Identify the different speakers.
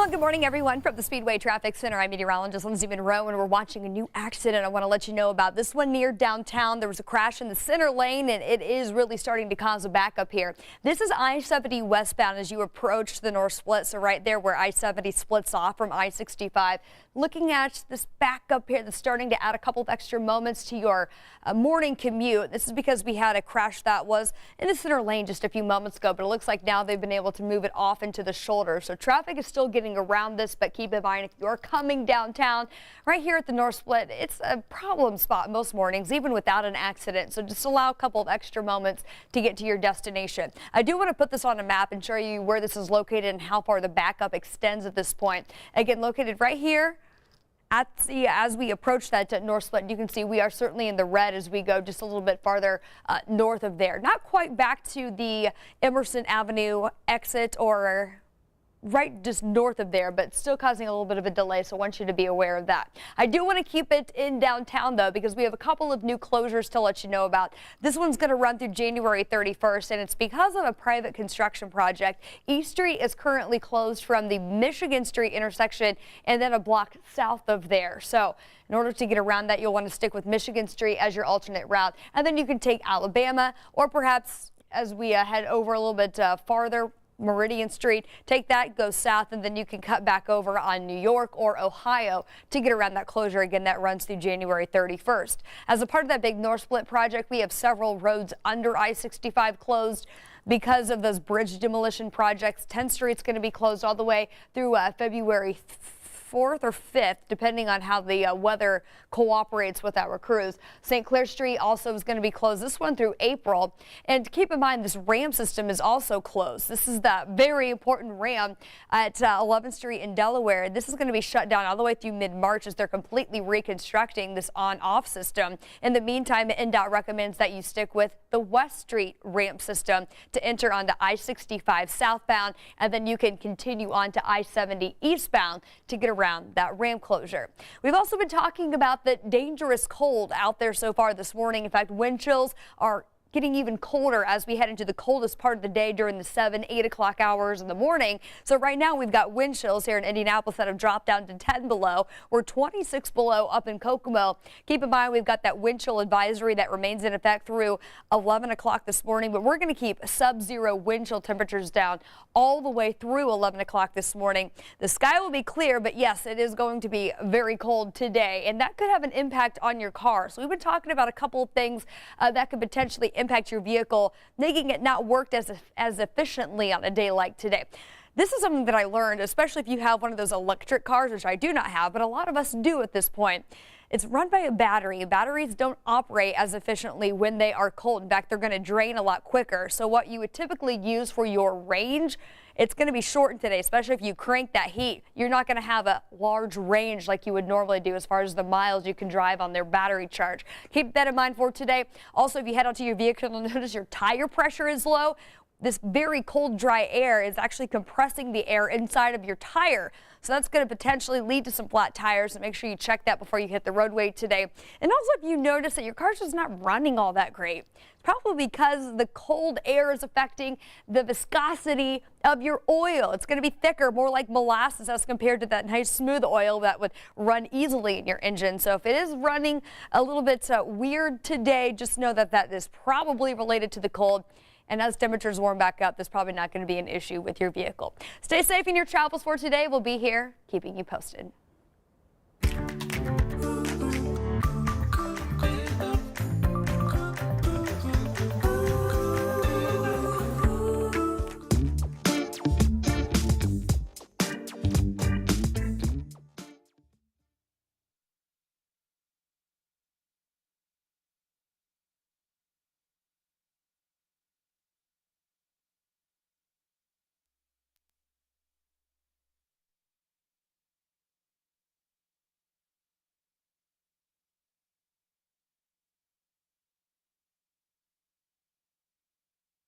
Speaker 1: Well, good morning, everyone. From the Speedway Traffic Center, I'm meteorologist Lindsey and we're watching a new accident I want to let you know about. This one near downtown. There was a crash in the center lane, and it is really starting to cause a backup here. This is I-70 westbound as you approach the north split. So right there where I-70 splits off from I-65. Looking at this backup here that's starting to add a couple of extra moments to your morning commute. This is because we had a crash that was in the center lane just a few moments ago, but it looks like now they've been able to move it off into the shoulder. So traffic is still getting around this, but keep in mind if you're coming downtown right here at the north split, it's a problem spot most mornings, even without an accident. So just allow a couple of extra moments to get to your destination. I do want to put this on a map and show you where this is located and how far the backup extends at this point. Again, located right here. As we approach that north split, you can see we are certainly in the red as we go just a little bit farther north of there. Not quite back to the Emerson Avenue exit or right just north of there, but still causing a little bit of a delay, so I want you to be aware of that. I do want to keep it in downtown, though, because we have a couple of new closures to let you know about. This one's going to run through January 31st, and it's because of a private construction project. East Street is currently closed from the Michigan Street intersection and then a block south of there. So in order to get around that, you'll want to stick with Michigan Street as your alternate route, and then you can take Alabama, or perhaps as we head over a little bit farther, Meridian Street, take that, go south, and then you can cut back over on New York or Ohio to get around that closure. Again, that runs through January 31st. As a part of that big North Split project, we have several roads under I-65 closed because of those bridge demolition projects. 10th Street's going to be closed all the way through February 4th or 5th, depending on how the weather cooperates with our crews. St. Clair Street also is going to be closed, this one through April. And keep in mind, this RAM system is also closed. This is that very important RAM at 11th Street in Delaware. This is going to be shut down all the way through mid-March as they're completely reconstructing this on-off system. In the meantime, NDOT recommends that you stick with the West Street ramp system to enter onto I-65 southbound, and then you can continue on to I-70 eastbound to get around that ramp closure. We've also been talking about the dangerous cold out there so far this morning. In fact, wind chills are getting even colder as we head into the coldest part of the day during the 7-8 o'clock hours in the morning. So right now we've got wind chills here in Indianapolis that have dropped down to 10 below. We're 26 below up in Kokomo. Keep in mind we've got that wind chill advisory that remains in effect through 11 o'clock this morning, but we're going to keep sub-zero wind chill temperatures down all the way through 11 o'clock this morning. The sky will be clear, but yes, it is going to be very cold today, and that could have an impact on your car. So we've been talking about a couple of things that could potentially impact your vehicle, making it not work as efficiently on a day like today. This is something that I learned, especially if you have one of those electric cars, which I do not have, but a lot of us do at this point. It's run by a battery. Batteries don't operate as efficiently when they are cold. In fact, they're going to drain a lot quicker. So what you would typically use for your range, it's going to be shortened today, especially if you crank that heat. You're not going to have a large range like you would normally do as far as the miles you can drive on their battery charge. Keep that in mind for today. Also, if you head out to your vehicle, you'll notice your tire pressure is low. This very cold, dry air is actually compressing the air inside of your tire. So that's going to potentially lead to some flat tires. So make sure you check that before you hit the roadway today. And also, if you notice that your car's just not running all that great, it's probably because the cold air is affecting the viscosity of your oil. It's going to be thicker, more like molasses as compared to that nice smooth oil that would run easily in your engine. So if it is running a little bit weird today, just know that that is probably related to the cold. And as temperatures warm back up, there's probably not going to be an issue with your vehicle. Stay safe in your travels for today. We'll be here keeping you posted.